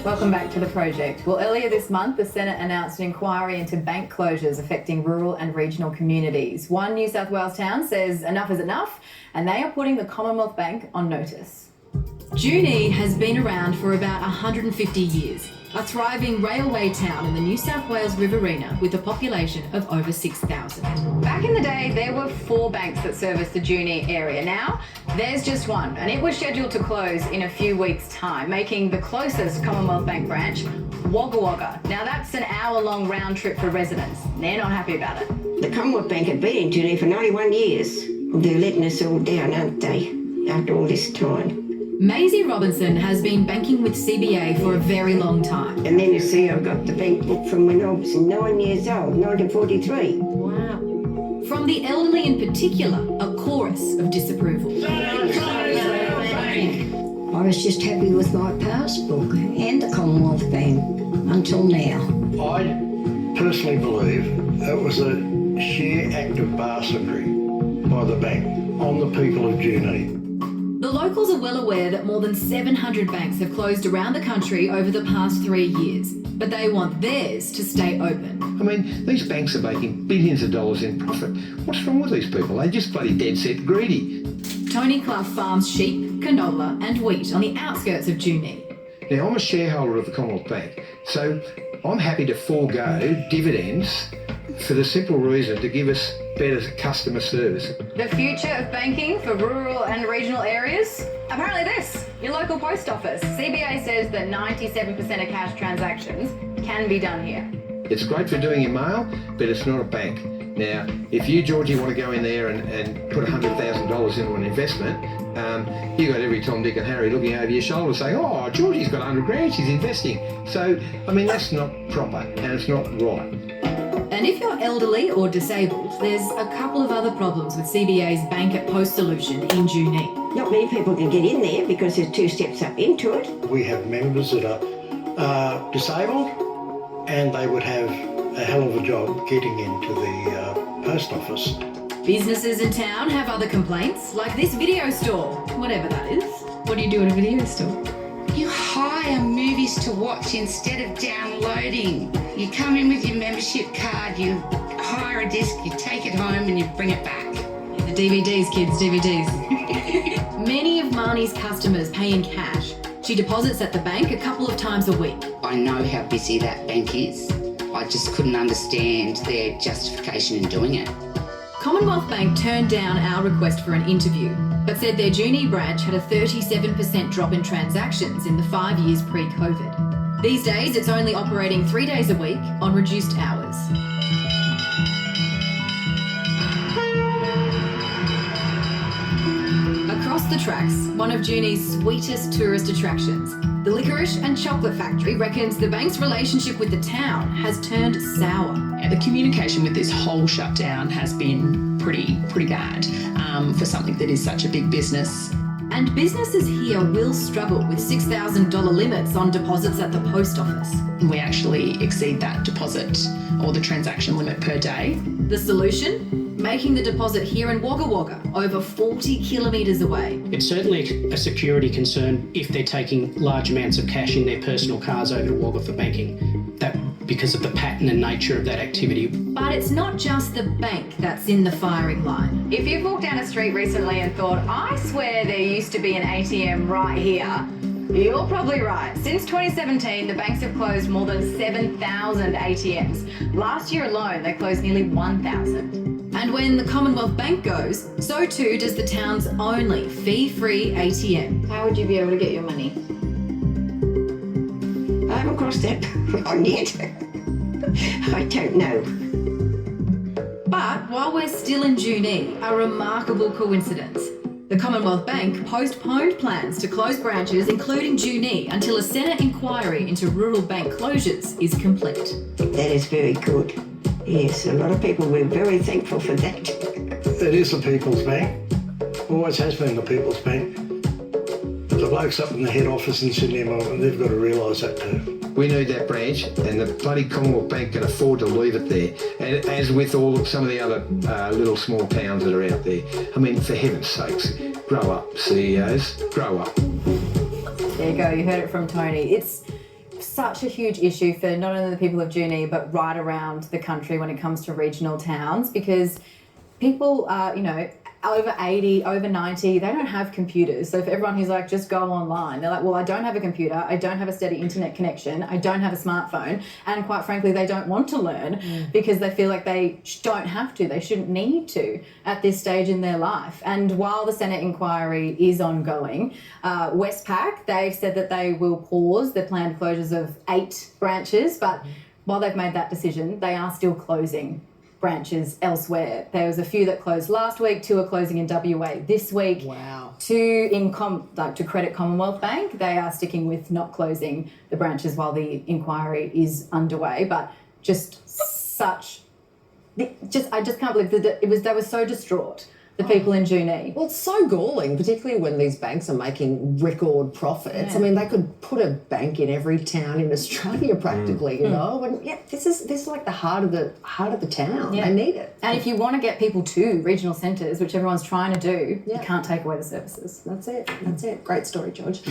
Welcome back to The Project. Well, earlier this month, the Senate announced an inquiry into bank closures affecting rural and regional communities. One New South Wales town says enough is enough, and they are putting the Commonwealth Bank on notice. Junee has been around for about 150 years, a thriving railway town in the New South Wales Riverina with a population of over 6,000. Back in the day, there were 4 banks that serviced the Junee area. Now, there's just one, and it was scheduled to close in a few weeks' time, making the closest Commonwealth Bank branch Wagga Wagga. Now, that's an hour-long round trip for residents. They're not happy about it. The Commonwealth Bank have been in Junee for 91 years. They're letting us all down, aren't they, after all this time? Maisie Robinson has been banking with CBA for a very long time. And then you see I've got the bank book from when I was 9 years old, 1943. Wow. From the elderly in particular, a chorus of disapproval. I was just happy with my passbook and the Commonwealth Bank until now. I personally believe it was a sheer act of bastardry by the bank on the people of Junee. The locals are well aware that more than 700 banks have closed around the country over the past 3 years, but they want theirs to stay open. I mean, these banks are making billions of dollars in profit. What's wrong with these people? They're just bloody dead set greedy. Tony Clough farms sheep, canola and wheat on the outskirts of Junee. Now, I'm a shareholder of the Commonwealth Bank, so I'm happy to forego dividends for the simple reason to give us better customer service. The future of banking for rural and regional areas? Apparently this, your local post office. CBA says that 97% of cash transactions can be done here. It's great for doing your mail, but it's not a bank. Now, if you, Georgie, want to go in there and put $100,000 into an investment, you got every Tom, Dick and Harry looking over your shoulder saying, oh, Georgie's got 100 grand, she's investing. So, I mean, that's not proper and it's not right. And if you're elderly or disabled, there's a couple of other problems with CBA's Bank at Post solution in Junee. Not many people can get in there because there's 2 steps up into it. We have members that are disabled and they would have a hell of a job getting into the post office. Businesses in town have other complaints, like this video store, whatever that is. What do you do at a video store? You hire movies to watch instead of downloading. You come in with your membership card, you hire a disc, you take it home and you bring it back. The DVDs, kids, DVDs. Many of Marnie's customers pay in cash. She deposits at the bank a couple of times a week. I know how busy that bank is. I just couldn't understand their justification in doing it. Commonwealth Bank turned down our request for an interview, but said their Junee branch had a 37% drop in transactions in the 5 years pre-COVID. These days, it's only operating 3 days a week on reduced hours. Across the tracks, one of Junee's sweetest tourist attractions, the Licorice and Chocolate Factory reckons the bank's relationship with the town has turned sour. The communication with this whole shutdown has been pretty bad for something that is such a big business. And businesses here will struggle with $6,000 limits on deposits at the post office. We actually exceed that deposit or the transaction limit per day. The solution? Making the deposit here in Wagga Wagga, over 40 kilometres away. It's certainly a security concern if they're taking large amounts of cash in their personal cars over to Wagga for banking. That because of the pattern and nature of that activity. But it's not just the bank that's in the firing line. If you've walked down a street recently and thought, I swear there used to be an ATM right here, you're probably right. Since 2017, the banks have closed more than 7,000 ATMs. Last year alone, they closed nearly 1,000. And when the Commonwealth Bank goes, so too does the town's only fee-free ATM. How would you be able to get your money? I haven't crossed that on yet. I don't know. But while we're still in Junee, a remarkable coincidence. The Commonwealth Bank postponed plans to close branches, including Junee, until a Senate inquiry into rural bank closures is complete. That is very good. Yes, a lot of people were very thankful for that. It is the People's Bank. Always has been the People's Bank. But the blokes up in the head office in Sydney and Melbourne, they've got to realise that too. We need that branch, and the bloody Commonwealth Bank can afford to leave it there. And as with some of the other little small towns that are out there. I mean, for heaven's sakes, grow up, CEOs, grow up. There you go, you heard it from Tony. It's such a huge issue for not only the people of Junee, but right around the country when it comes to regional towns, because people are, over 80, over 90, they don't have computers. So for everyone who's like, just go online, they're like, well, I don't have a computer, I don't have a steady internet connection, I don't have a smartphone, and quite frankly, they don't want to learn because they feel like they don't have to, they shouldn't need to at this stage in their life. And while the Senate inquiry is ongoing, Westpac, they've said that they will pause the planned closures of 8 branches, but while they've made that decision, they are still closing branches elsewhere. There was a few that closed last week, 2 are closing in WA this week. Wow. 2 to Credit Commonwealth Bank, they are sticking with not closing the branches while the inquiry is underway. But I just can't believe that they were so distraught, the people in Junee. Well, it's so galling, particularly when these banks are making record profits. I mean, they could put a bank in every town in Australia practically, you know. And this is like the heart of the town. Yeah. They need it. And if you want to get people to regional centres, which everyone's trying to do, you can't take away the services. That's it. Great story, George.